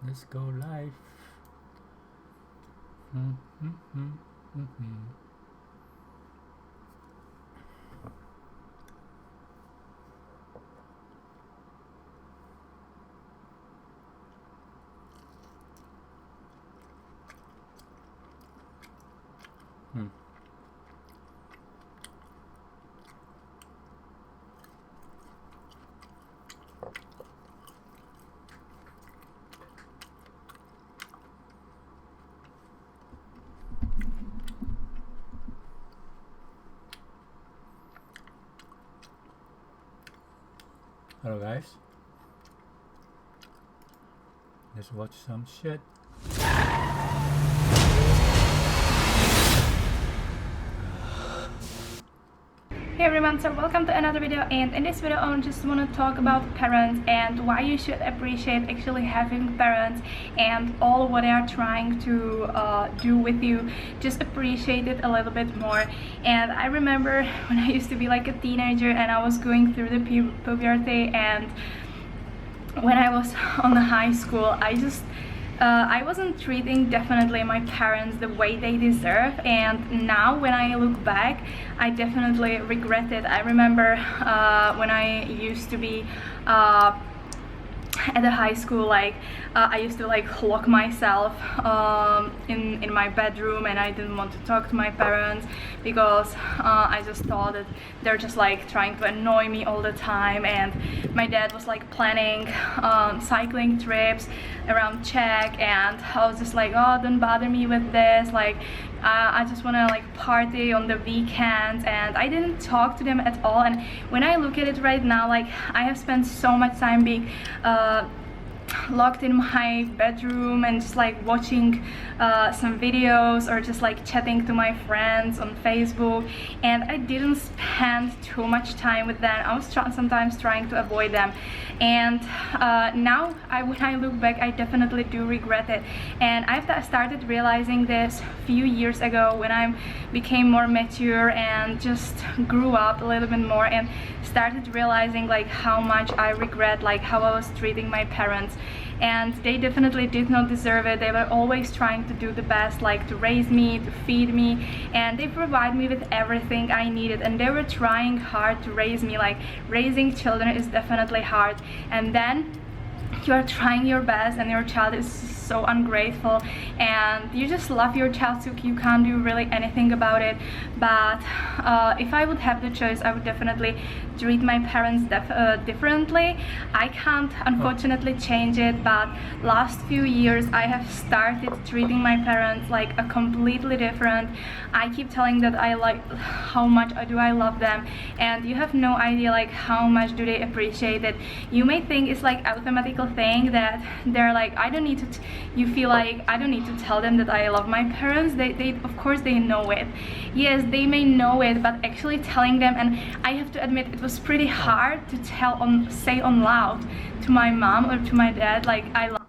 Let's go live. Hello guys. Let's watch some shit. Hey everyone, so welcome to another video, and in this video I just want to talk about parents and why you should appreciate actually having parents and all what they are trying to do with you. Just appreciate it a little bit more. And I remember when I used to be like a teenager and I was going through the puberty, and when I was on the high school, I wasn't treating definitely my parents the way they deserve, and now when I look back I definitely regret it. I remember when I used to be at the high school, I used to lock myself in my bedroom, and I didn't want to talk to my parents because I just thought that they're just trying to annoy me all the time. And my dad was planning cycling trips around Czech, and I was just oh, don't bother me with this, I just want to party on the weekends, and I didn't talk to them at all. And when I look at it right now, I have spent so much time being locked in my bedroom and just watching some videos, or just chatting to my friends on Facebook, and I didn't spend too much time with them. I was sometimes trying to avoid them, and now when I look back I definitely do regret it. And I've started realizing this a few years ago when I became more mature and just grew up a little bit more, and started realizing how much I regret how I was treating my parents. And they definitely did not deserve it. They were always trying to do the best, to raise me, to feed me, and they provide me with everything I needed, and they were trying hard to raise me. Raising children is definitely hard, and then you are trying your best and your child is so ungrateful, and you just love your child so you can't do really anything about it. But if I would have the choice, I would definitely treat my parents differently. I can't unfortunately change it, but last few years I have started treating my parents a completely different. I keep telling that how much do I love them, and you have no idea how much do they appreciate it. You may think it's automatical thing that they're I don't need to you feel I don't need to tell them that I love my parents. They of course they know it. Yes, they may know it, but actually telling them, and I have to admit it was pretty hard to say on loud to my mom or to my dad I love.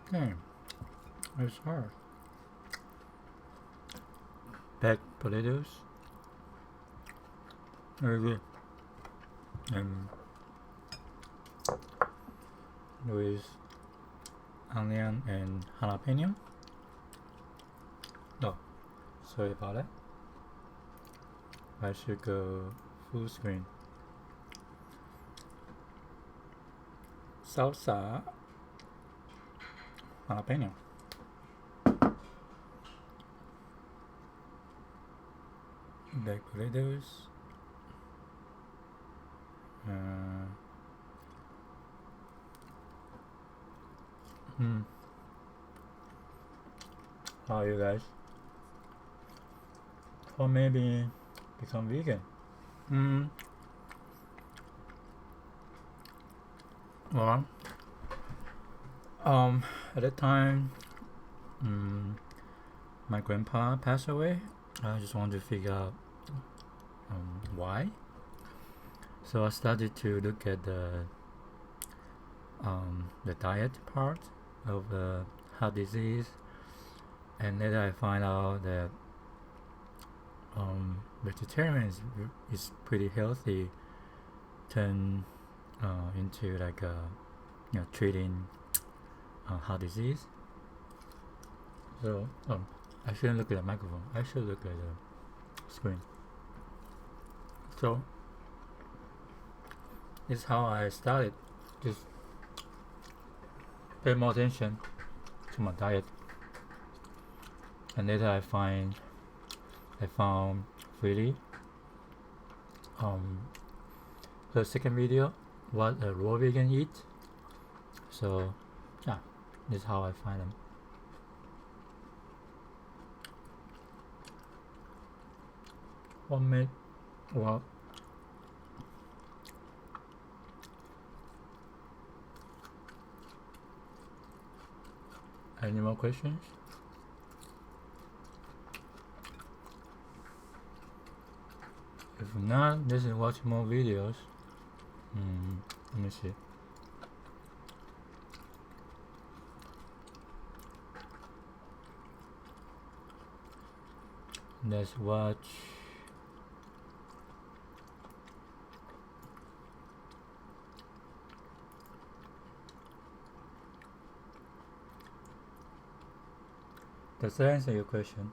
Okay, it's hard. Baked potatoes, very good, and with onion and jalapeno. No, sorry about that. I should go full screen. Salsa jalapeno. Baked potatoes. How are you guys? Or maybe become vegan? Well, at that time, my grandpa passed away. I just wanted to figure out why. So I started to look at the diet part of the heart disease, and later I find out that vegetarian is pretty healthy. Turn into treating heart disease. So I shouldn't look at the microphone. I should look at the screen. So this is how I started. Just pay more attention to my diet, and later I found freely the second video, what a raw vegan eat. So yeah, this is how I find them. One minute. Well, any more questions? If not, let's watch more videos. Let me see. Let's watch Does that answer your question?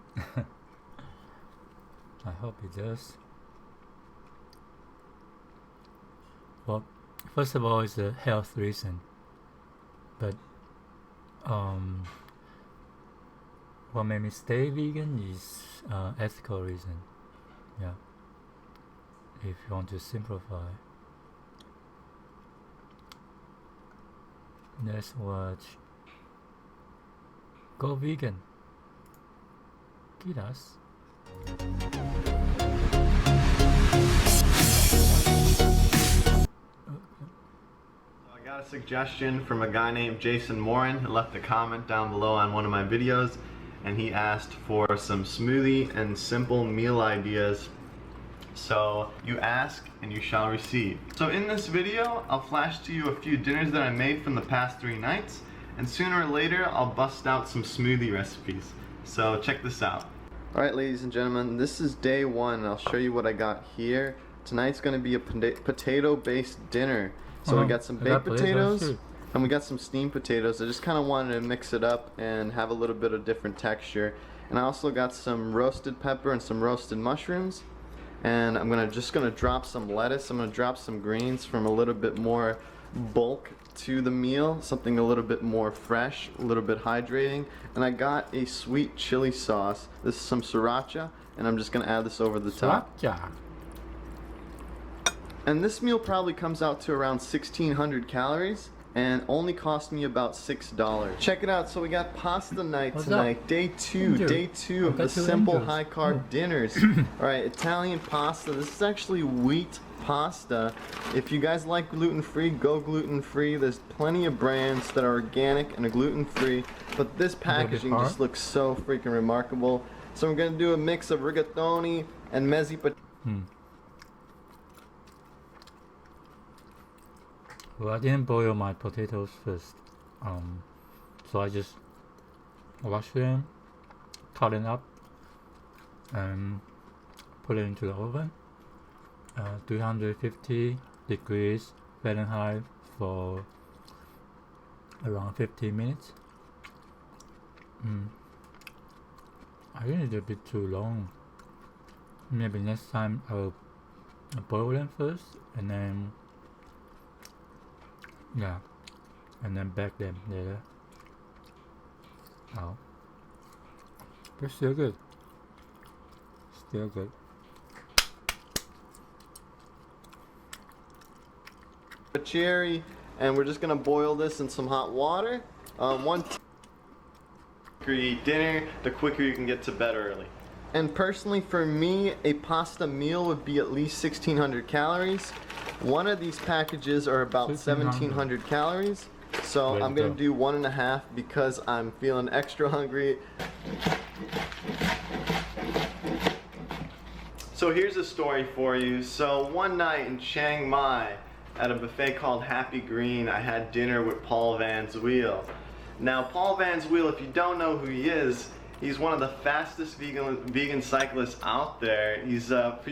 I hope it does. Well, first of all, it's a health reason, but what made me stay vegan is ethical reason. Yeah, if you want to simplify. Let's watch Go Vegan. Get us. I got a suggestion from a guy named Jason Morin who left a comment down below on one of my videos, and he asked for some smoothie and simple meal ideas. So you ask and you shall receive. So in this video, I'll flash to you a few dinners that I made from the past 3 nights, and sooner or later I'll bust out some smoothie recipes. So check this out. Alright, ladies and gentlemen, this is day 1 and I'll show you what I got here. Tonight's going to be a potato based dinner. So we got some baked potatoes and we got some steamed potatoes. I just kind of wanted to mix it up and have a little bit of different texture. And I also got some roasted pepper and some roasted mushrooms. And I'm just gonna drop some lettuce. I'm gonna drop some greens from a little bit more bulk to the meal, something a little bit more fresh, a little bit hydrating. And I got a sweet chili sauce. This is some sriracha, and I'm just gonna add this over the top. And this meal probably comes out to around 1,600 calories and only cost me about $6. Check it out. So we got pasta night tonight. Day 2 of the simple high carb dinners. Alright, Italian pasta. This is actually wheat pasta. If you guys like gluten-free, go gluten-free. There's plenty of brands that are organic and are gluten-free, but this packaging just looks so freaking remarkable. So I'm gonna do a mix of rigatoni and mezzi potato. Well, I didn't boil my potatoes first, so I just wash them, cut them up, and put it into the oven, 350 degrees Fahrenheit for around 15 minutes. I think it's a bit too long. Maybe next time I'll boil them first and then bake them later. Oh, but still good. Still good. A cherry, and we're just gonna boil this in some hot water. The quicker you eat dinner, the quicker you can get to bed early. And personally, for me, a pasta meal would be at least 1,600 calories. One of these packages are about 1,700 calories. So I'm gonna do 1.5 because I'm feeling extra hungry. So here's a story for you. So one night in Chiang Mai, at a buffet called Happy Green, I had dinner with Paul Van Zweel. Now Paul Van Zweel, if you don't know who he is, he's one of the fastest vegan cyclists out there. He's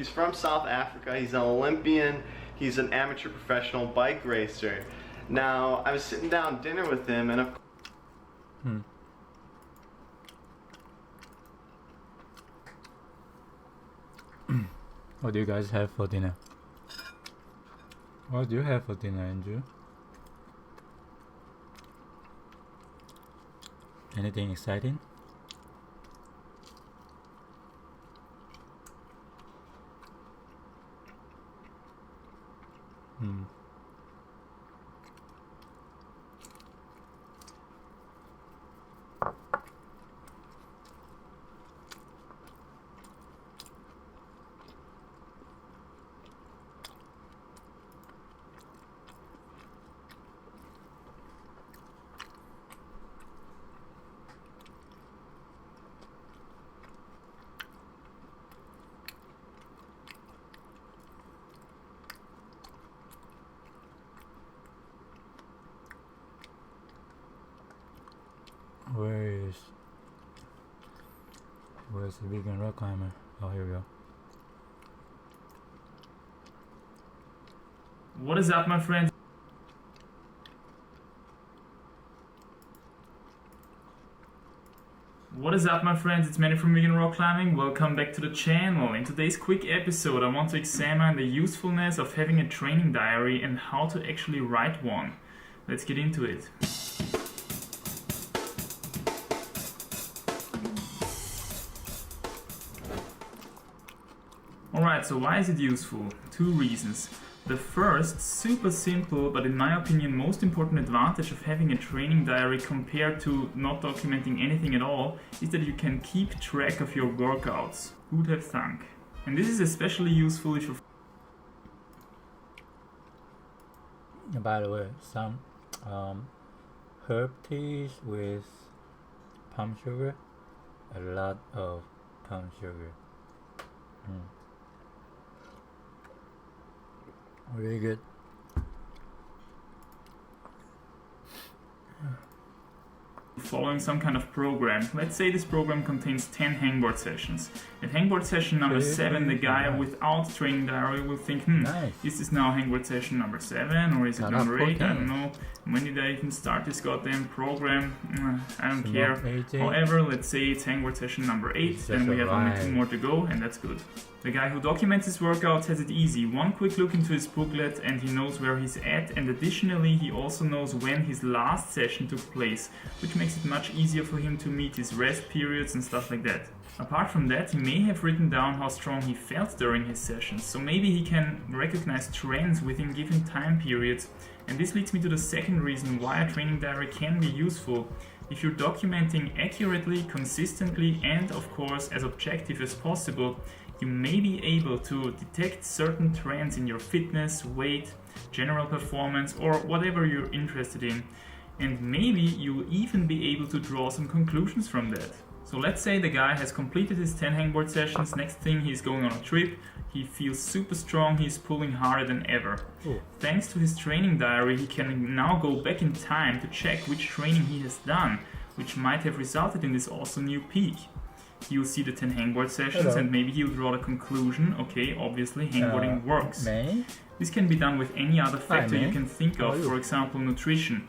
from South Africa. He's an Olympian. He's an amateur professional bike racer. Now, I was sitting down dinner with him, and of What do you guys have for dinner? What do you have for dinner, Andrew? Anything exciting? Where's the vegan rock climber? Oh, here we go. What is up, my friends? What is up, my friends? It's Manny from Vegan Rock Climbing. Welcome back to the channel. In today's quick episode, I want to examine the usefulness of having a training diary and how to actually write one. Let's get into it. Alright, so why is it useful? Two reasons. The first, super simple, but in my opinion most important advantage of having a training diary compared to not documenting anything at all, is that you can keep track of your workouts. Who'd have thunk? And this is especially useful if you're... By the way, some herb teas with palm sugar, a lot of palm sugar. Really good. Following some kind of program. Let's say this program contains 10 hangboard sessions. At hangboard session number 7, the guy without training diary will think, is this now hangboard session number 7 or is it number 8? I don't know. When did I even start this goddamn program? I don't care. However, let's say it's hangboard session number 8, then we have only 2 more to go, and that's good. The guy who documents his workouts has it easy. One quick look into his booklet and he knows where he's at, and additionally he also knows when his last session took place, which makes it much easier for him to meet his rest periods and stuff like that. Apart from that, he may have written down how strong he felt during his sessions, so maybe he can recognize trends within given time periods. And this leads me to the second reason why a training diary can be useful. If you're documenting accurately, consistently, and of course as objective as possible, you may be able to detect certain trends in your fitness, weight, general performance, or whatever you're interested in. And maybe you'll even be able to draw some conclusions from that. So let's say the guy has completed his 10 hangboard sessions, next thing he's going on a trip, he feels super strong, he's pulling harder than ever. Thanks to his training diary, he can now go back in time to check which training he has done, which might have resulted in this awesome new peak. He'll see the 10 hangboard sessions and maybe he'll draw the conclusion, okay, obviously hangboarding works. This can be done with any other factor you can think of, for example nutrition.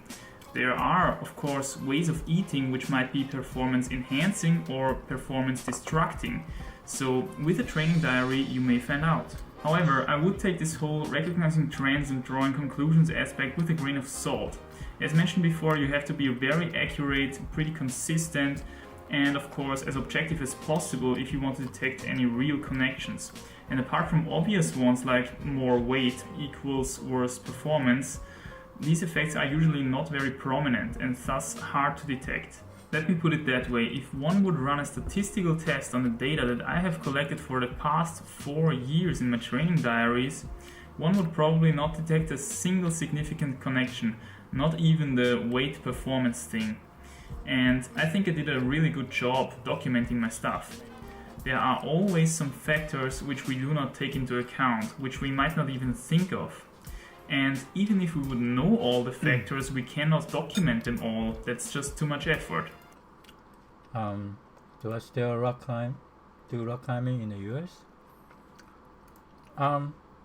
There are, of course, ways of eating which might be performance enhancing or performance destructing. So with a training diary you may find out. However, I would take this whole recognizing trends and drawing conclusions aspect with a grain of salt. As mentioned before, you have to be very accurate, pretty consistent, and of course as objective as possible if you want to detect any real connections. And apart from obvious ones like more weight equals worse performance, these effects are usually not very prominent and thus hard to detect. Let me put it that way, if one would run a statistical test on the data that I have collected for the past 4 years in my training diaries, one would probably not detect a single significant connection, not even the weight performance thing. And I think I did a really good job documenting my stuff. There are always some factors which we do not take into account, which we might not even think of. And even if we would know all the factors, we cannot document them all. That's just too much effort. Do I still do rock climbing in the US?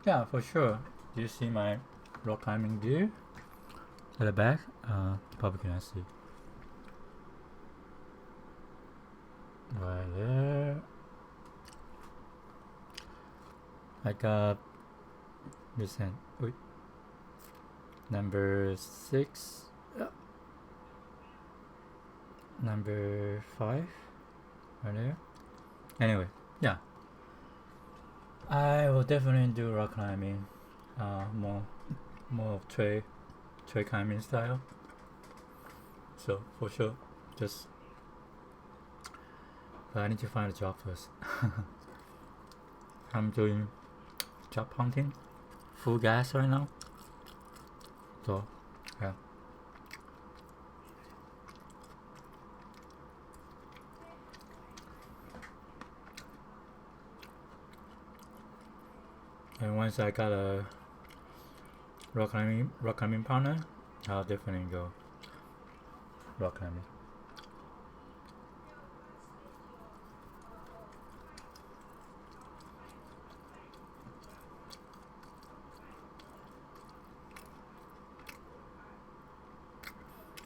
Yeah, for sure. Do you see my rock climbing gear? At the back, probably cannot see. Right there. I got this hand. Wait. Number 6. Number 5. Right there. Anyway, yeah. I will definitely do rock climbing. More of trail climbing style. So for sure, but I need to find a job first. I'm doing job hunting, full gas right now. So yeah. And once I got a rock climbing partner, I'll definitely go rock climbing.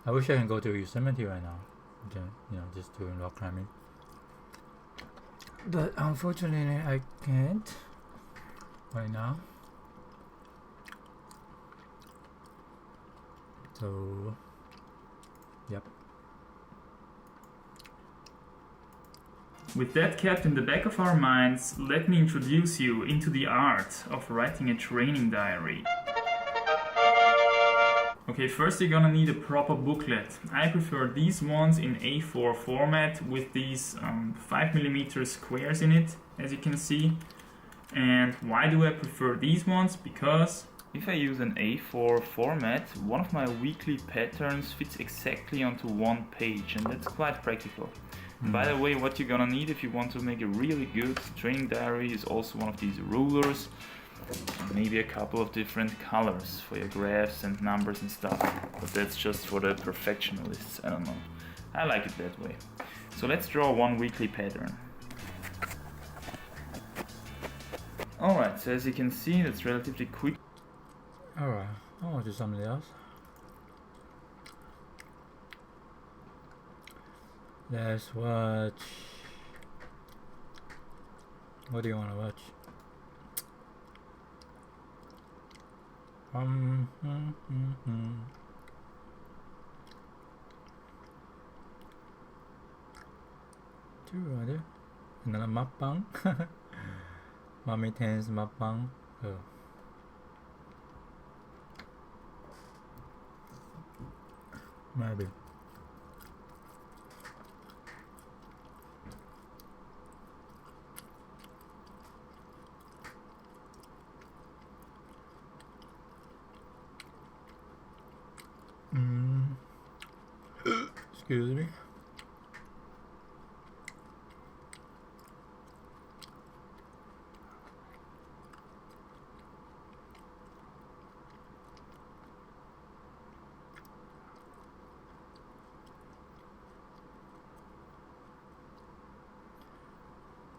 I wish I can go to Yosemite right now, then, just doing rock climbing. But unfortunately, I can't right now. So, yep. With that kept in the back of our minds, let me introduce you into the art of writing a training diary. Okay, first you're gonna need a proper booklet. I prefer these ones in A4 format with these 5mm squares in it, as you can see. And why do I prefer these ones? Because if I use an A4 format, one of my weekly patterns fits exactly onto one page, and that's quite practical. By the way, what you're gonna need if you want to make a really good training diary is also one of these rulers, and maybe a couple of different colors for your graphs and numbers and stuff, but that's just for the perfectionists, I don't know. I like it that way. So let's draw one weekly pattern. Alright, so as you can see, that's relatively quick. Alright, I want to do something else. Let's watch. What do you want to watch? Two other. Another mukbang. Mommy Ten's mukbang. Oh. Maybe. Excuse me.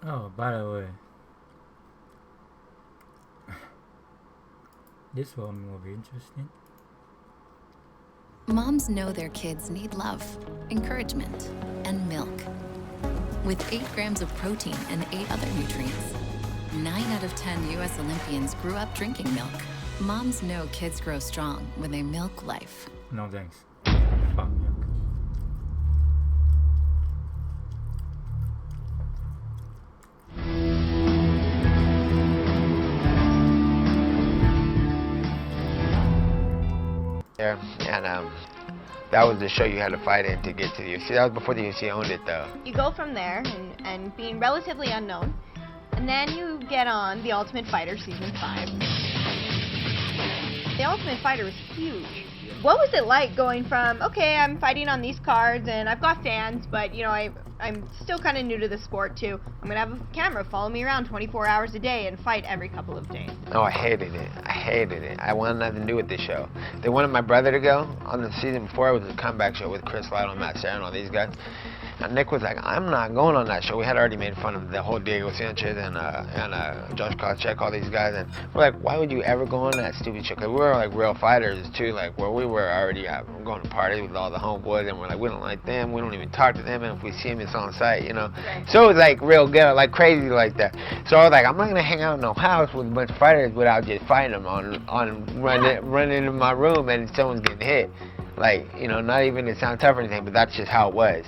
Oh, by the way, this one will be interesting. Moms know their kids need love, encouragement, and milk. With 8 grams of protein and 8 other nutrients, 9 out of 10 U.S. Olympians grew up drinking milk. Moms know kids grow strong when they milk life. No thanks. Fuck milk. There, and that was the show you had to fight in to get to the UFC. That was before the UFC owned it, though. You go from there and being relatively unknown, and then you get on The Ultimate Fighter Season 5. The Ultimate Fighter is huge. What was it like going from, okay, I'm fighting on these cards and I've got fans, but I'm still kind of new to the sport too. I'm going to have a camera follow me around 24 hours a day and fight every couple of days. Oh, I hated it. I hated it. I wanted nothing to do with this show. They wanted my brother to go on the season before. It was a comeback show with Chris Lytle and Matt Serra and all these guys. And Nick was like, I'm not going on that show. We had already made fun of the whole Diego Sanchez and Josh Koscheck, all these guys, and we're like, why would you ever go on that stupid show? Because we were like real fighters too, like where we were already going to parties with all the homeboys, and we're like, we don't like them, we don't even talk to them, and if we see them, it's on site, you know. So it was like real good, like crazy like that. So I was like, I'm not gonna hang out in no house with a bunch of fighters without just fighting them on running into my room and someone's getting hit. Like, you know, not even to sound tough or anything, but that's just how it was.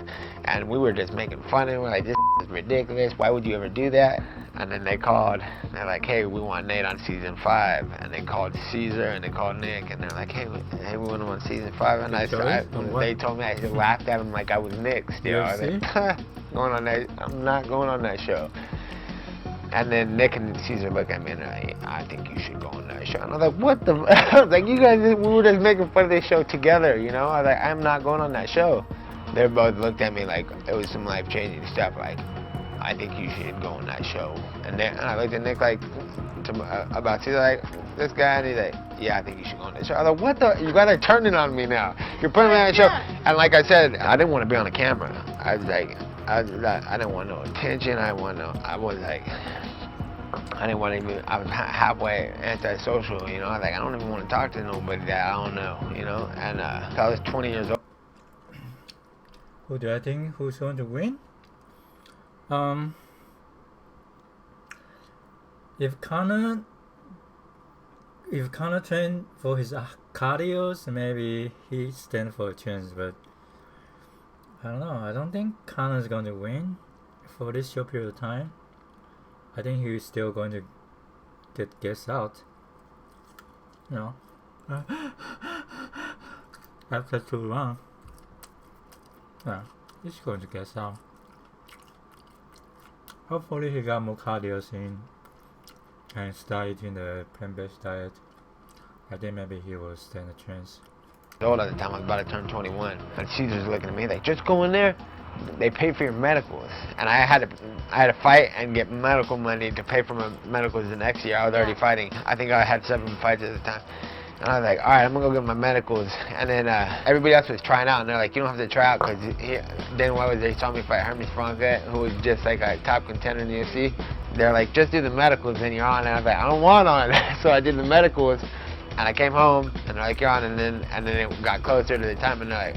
And we were just making fun of it. We're like, this is ridiculous. Why would you ever do that? And then they called. They're like, hey, we want Nate on season 5. And they called Caesar and they called Nick. And they're like, hey, we want him on season 5. And they told me, I just laughed at them like I was Nick still. I was like, going on that, I'm not going on that show. And then Nick and Caesar look at me and they're like, I think you should go on that show. And I was like, what the? I was like, you guys, we were just making fun of this show together, you know? I was like, I'm not going on that show. They both looked at me like it was some life-changing stuff. Like, I think you should go on that show. And I looked at Nick like, about Caesar, like, this guy, and he's like, yeah, I think you should go on that show. I was like, what the? You guys are turning on me now. You're putting me on that show. And like I said, I didn't want to be on the camera. I was like, I didn't want no attention. I was like, I didn't want to even, I was halfway antisocial, you know. I was like, I don't even want to talk to nobody that I don't know, you know. And I was 20 years old. Who do I think who's going to win? If Conor trained for his cardios, maybe he stand for a chance, but I don't know. I don't think Conor's going to win for this short period of time. I think he's still going to get guessed out. You know. After too long. Yeah, he's going to guess out. Hopefully he got more cardio in and start eating the plant-based diet. I think maybe he will stand a chance. Old at the time, I was about to turn 21, and Caesar's looking at me like, just go in there. They pay for your medicals, and I had to fight and get medical money to pay for my medicals the next year. I was already fighting. I think I had 7 fights at the time. And I was like, all right, I'm going to go get my medicals. And then everybody else was trying out, and they're like, you don't have to try out, because then why was they saw me fight Hermes Franca, who was just like a top contender in the UFC. They're like, just do the medicals and you're on. And I was like, I don't want on. So I did the medicals, and I came home, and they're like, you're on. And then it got closer to the time, and they're like,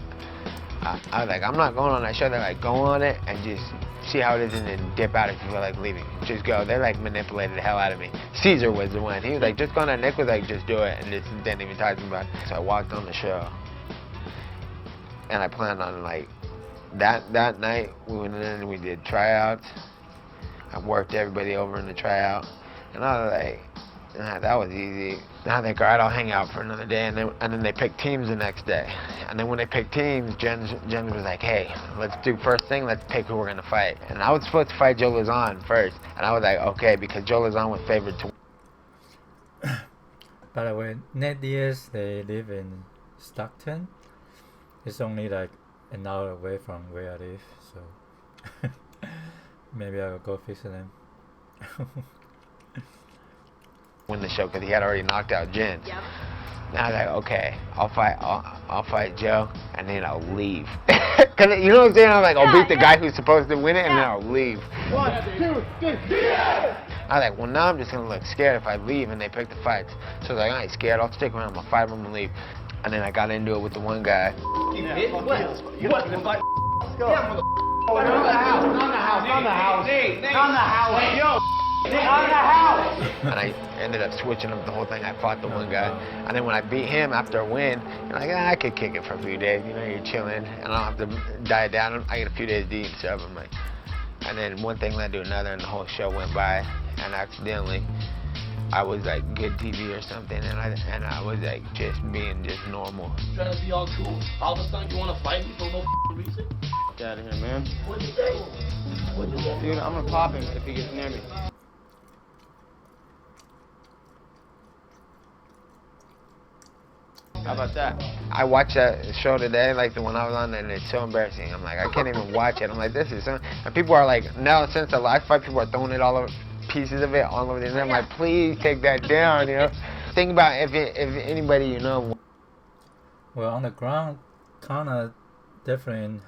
I was like, I'm not going on that show. They're like, go on it and just see how it is and then dip out if you feel like leaving. Just go. They like manipulated the hell out of me. Caesar was the one. He was like, just go on that. Nick was like, just do it, and just didn't even talk to me about it. So I walked on the show, and I planned on like that night we went in and we did tryouts. I worked everybody over in the tryout, and I was like, that was easy. And I think, all right, I'll hang out for another day, and then they picked teams the next day. And then when they picked teams, Jen was like, hey, let's do first thing, let's pick who we're gonna fight. And I was supposed to fight Joe Lozon first, and I was like, okay, because Joe Lozon was favored to win. By the way, Nate Diaz, they live in Stockton. It's only like an hour away from where I live, so maybe I will go visit them. Win the show because he had already knocked out Jen. Yep. Now I was like, okay, I'll fight Joe, and then I'll leave. Cause you know what I'm saying? I'm like, I'll beat the guy who's supposed to win it, and then I'll leave. 1, 2, 3. I was like, well, now I'm just gonna look scared if I leave and they pick the fights. So I was like, I ain't scared. I'll stick around. I'll fight him and leave. And then I got into it with the one guy. And I ended up switching up the whole thing. I fought the one guy, and then when I beat him after a win, I'm like, I could kick it for a few days. You know, you're chilling, and I don't have to diet down. I get a few days to eat stuff. I'm like, and then one thing led to another, and the whole show went by, and accidentally, I was like good TV or something, and I was like just being just normal. Trying to be all cool. All of a sudden, you want to fight me for no reason? Get out of here, man. What'd you say? What'd you say? Dude, I'm gonna pop him if he gets near me. How about that? I watched that show today, like the one I was on, and it's so embarrassing. I'm like, I can't even watch it. I'm like, this is so... And people are like, now since the last fight, people are throwing it all over, pieces of it all over the internet. I'm like, please take that down, you know? Think about if anybody you know... Well, on the ground, Conor definitely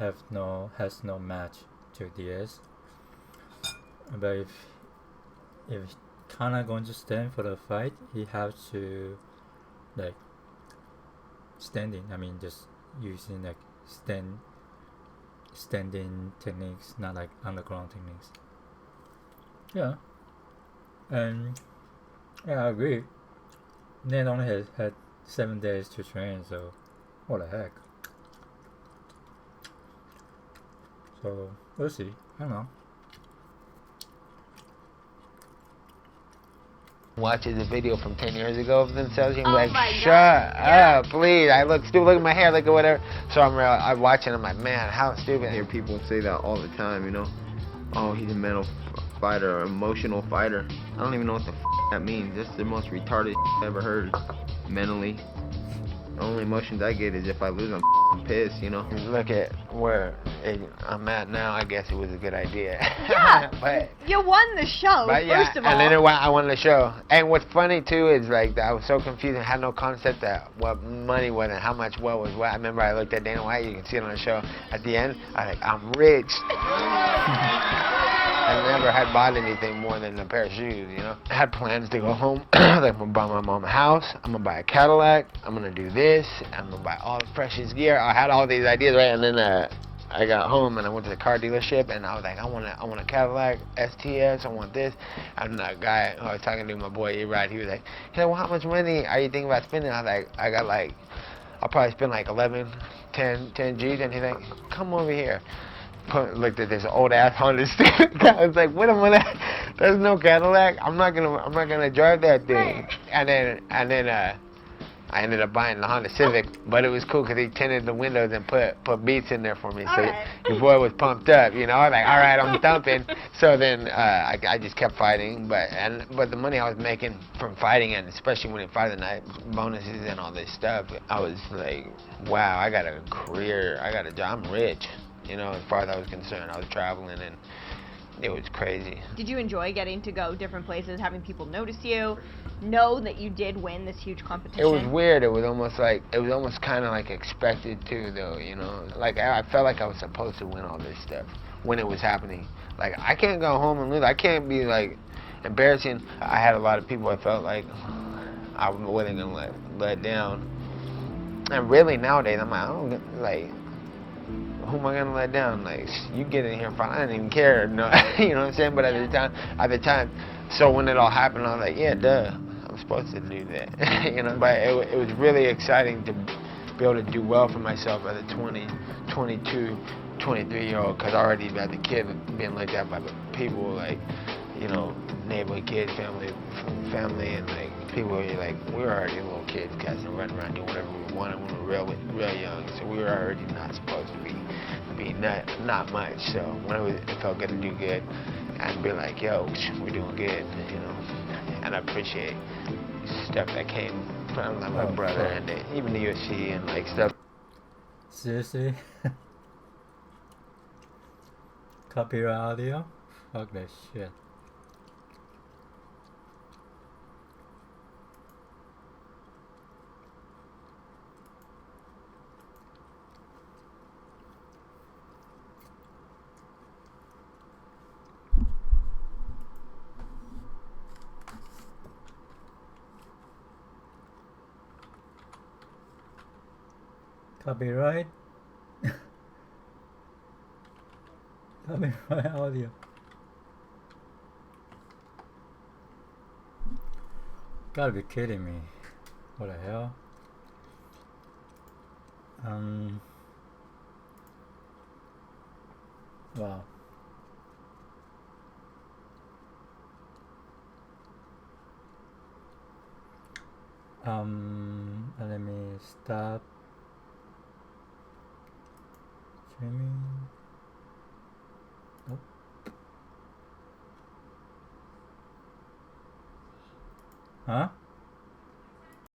has no match to DS. But if Kana going to stand for the fight, he has to like standing. I mean, just using like standing techniques, not like underground techniques. Yeah, and yeah, I agree. Ned only had 7 days to train, so what the heck. So we'll see. I don't know. Watches a video from 10 years ago of themselves, you're Oh like, my shut God. Yeah. up, please. I look stupid, look at my hair, look at whatever. So I'm watching, I'm like, man, how stupid. I hear people say that all the time, you know. Oh, he's a mental fighter or emotional fighter. I don't even know what the that means. That's the most retarded I've ever heard. Mentally. The only emotions I get is if I lose, I'm pissed, you know. Look at where I'm at now. I guess it was a good idea. Yeah. But you won the show, But yeah, first of all. and then I won the show. And what's funny too is like I was so confused and had no concept that what money was and how much what was what. I remember I looked at Dana White. You can see it on the show. At the end, I was like, I'm rich. I never had bought anything more than a pair of shoes, you know. I had plans to go home. Like, I'm gonna buy my mom a house. I'm gonna buy a Cadillac. I'm gonna do this. I'm gonna buy all the freshest gear. I had all these ideas, right? And then I got home and I went to the car dealership and I was like, I want a Cadillac STS. I want this. And the guy who I was talking to, my boy E-Rod, he was like, well, how much money are you thinking about spending? I was like, I'll probably spend like 10 G's. And he's like, come over here. Looked at this old ass Honda Civic. I was like, what am I? There's no Cadillac. I'm not gonna drive that thing. Right. And then I ended up buying the Honda Civic, but it was cool because he tinted the windows and put beats in there for me. So your boy was pumped up, you know. I was like, all right, I'm thumping. So then I just kept fighting, but the money I was making from fighting, and especially when it Friday night bonuses and all this stuff, I was like, wow, I got a career, I got a job, I'm rich. You know, as far as I was concerned, I was traveling and it was crazy. Did you enjoy getting to go different places, having people notice you, know that you did win this huge competition? It was weird. It was almost kind of like expected too, though. You know, like I felt like I was supposed to win all this stuff when it was happening. Like I can't go home and lose. I can't be like embarrassing. I had a lot of people I felt like I wasn't gonna let down. And really nowadays, I'm like, I don't like. Who am I gonna let down? Like, you get in here and fight. I didn't even care. No, you know what I'm saying? But at the time, so when it all happened, I was like, yeah, duh, I'm supposed to do that. You know. But it was really exciting to be able to do well for myself as a 20, 22, 23-year-old. Because I already as a kid being looked at by people like, you know, neighborhood kids, family, and like people were like, we were already little kids, guys, and running around doing whatever we wanted when we were real young. So we were already not supposed to be not much. So when it felt good to do good, I'd be like, yo, we're doing good, you know. And I appreciate stuff that came from like my brother and even the UFC and like stuff. Seriously? Copyright audio? Fuck that shit. Copyright? Copyright audio. Gotta be kidding me. What the hell? Wow. Let me stop streaming. Nope. Huh?